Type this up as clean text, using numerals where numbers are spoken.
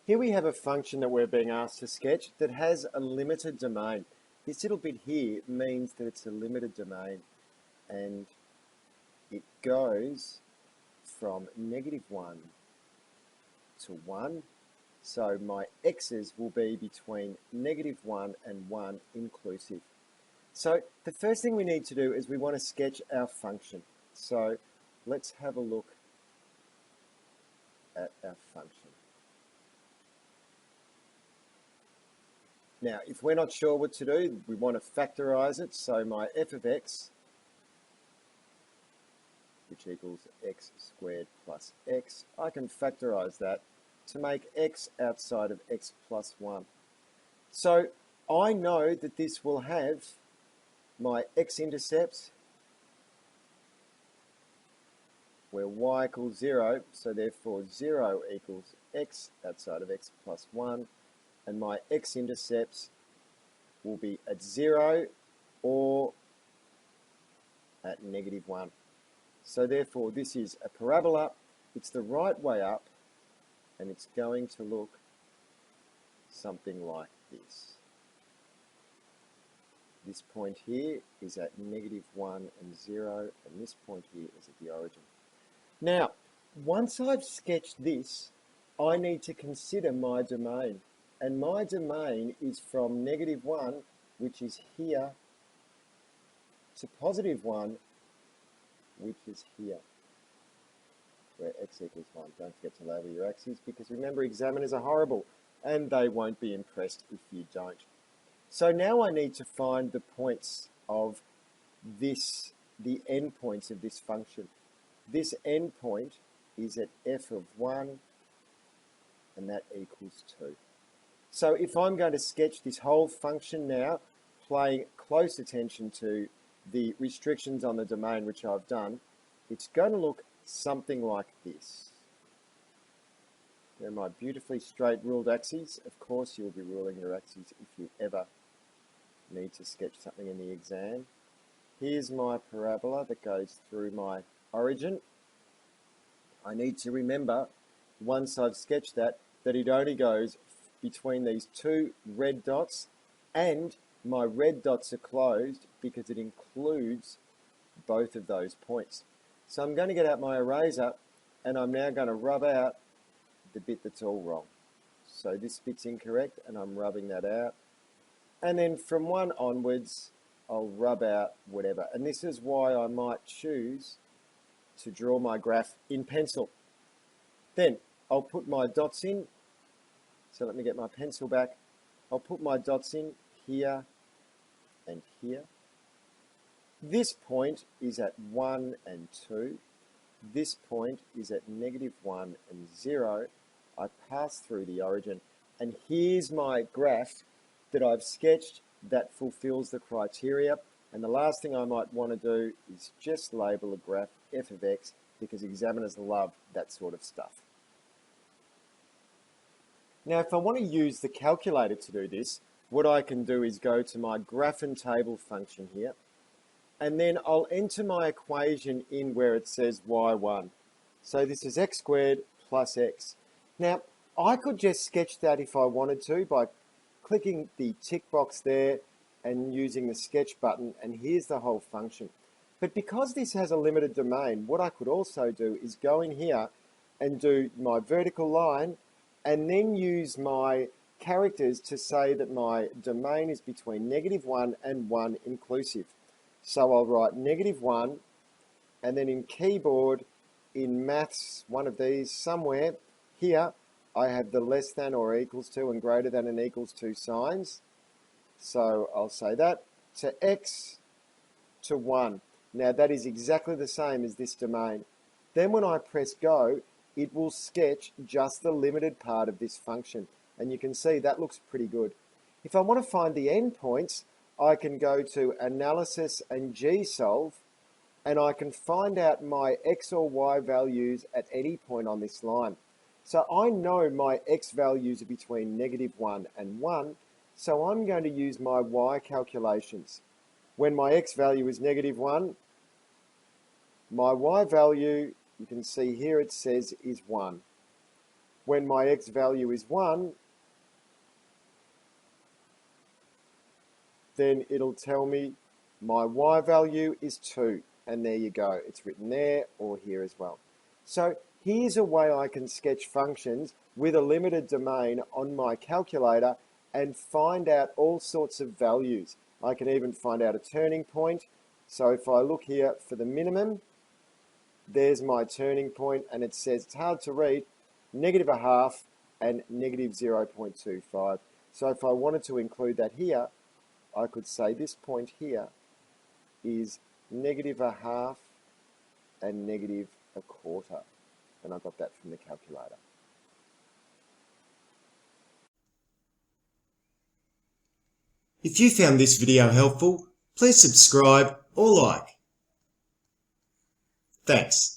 Here we have a function that we're being asked to sketch that has a limited domain. This little bit here means that it's a limited domain, and it goes from -1 to 1. So my x's will be between -1 and 1 inclusive. So the first thing we need to do is we want to sketch our function. So let's have a look at our function. Now, if we're not sure what to do, we want to factorize it. So my f of x, which equals x squared plus x, I can factorize that to make x outside of x plus 1. So I know that this will have my x-intercept where y equals 0, so therefore 0 equals x outside of x plus 1, and my x-intercept will be at 0 or at -1. So therefore this is a parabola, it's the right way up, and it's going to look something like this. This point here is at -1 and 0, and this point here is at the origin. Now, once I've sketched this, I need to consider my domain. And my domain is from -1, which is here, to +1, which is here, where x equals 1. Don't forget to label your axes, because remember, examiners are horrible, and they won't be impressed if you don't. So now I need to find the points of this, the endpoints of this function. This endpoint is at f of 1, and that equals 2. So if I'm going to sketch this whole function now, paying close attention to the restrictions on the domain which I've done, it's going to look something like this. They're my beautifully straight ruled axes. Of course you'll be ruling your axes if you ever need to sketch something in the exam. Here's my parabola that goes through my origin. I need to remember, once I've sketched that it only goes between these two red dots, and my red dots are closed because it includes both of those points. So I'm going to get out my eraser, and I'm now going to rub out the bit that's all wrong. So this bit's incorrect, and I'm rubbing that out. And then from 1 onwards, I'll rub out whatever. And this is why I might choose to draw my graph in pencil. Then I'll put my dots in. So let me get my pencil back. I'll put my dots in here and here. This point is at 1 and 2. This point is at -1 and 0. I pass through the origin, and here's my graph that I've sketched that fulfills the criteria. And the last thing I might want to do is just label a graph f of x, because examiners love that sort of stuff. Now, if I want to use the calculator to do this, what I can do is go to my graph and table function here, and then I'll enter my equation in where it says y1. So this is x squared plus x. Now, I could just sketch that if I wanted to by clicking the tick box there and using the sketch button, and here's the whole function. But because this has a limited domain, what I could also do is go in here and do my vertical line, and then use my characters to say that my domain is between -1 and 1 inclusive. So I'll write -1, and then in keyboard, in maths, one of these somewhere, here I have the less than or equals to and greater than and equals to signs. So I'll say that to x to 1. Now that is exactly the same as this domain. Then when I press go, it will sketch just the limited part of this function. And you can see that looks pretty good. If I want to find the endpoints, I can go to Analysis and Gsolve, and I can find out my x or y values at any point on this line. So I know my x values are between -1 and 1, so I'm going to use my y calculations. When my x value is -1, my y value, you can see here it says, is 1. when my x value is 1, then it'll tell me my y value is 2. And there you go. It's written there or here as well. So here's a way I can sketch functions with a limited domain on my calculator and find out all sorts of values. I can even find out a turning point. So if I look here for the minimum, there's my turning point, and it says, it's hard to read, -0.5 and -0.25. So if I wanted to include that here, I could say this point here is -0.5 and -0.25. And I got that from the calculator. If you found this video helpful, please subscribe or like. Thanks.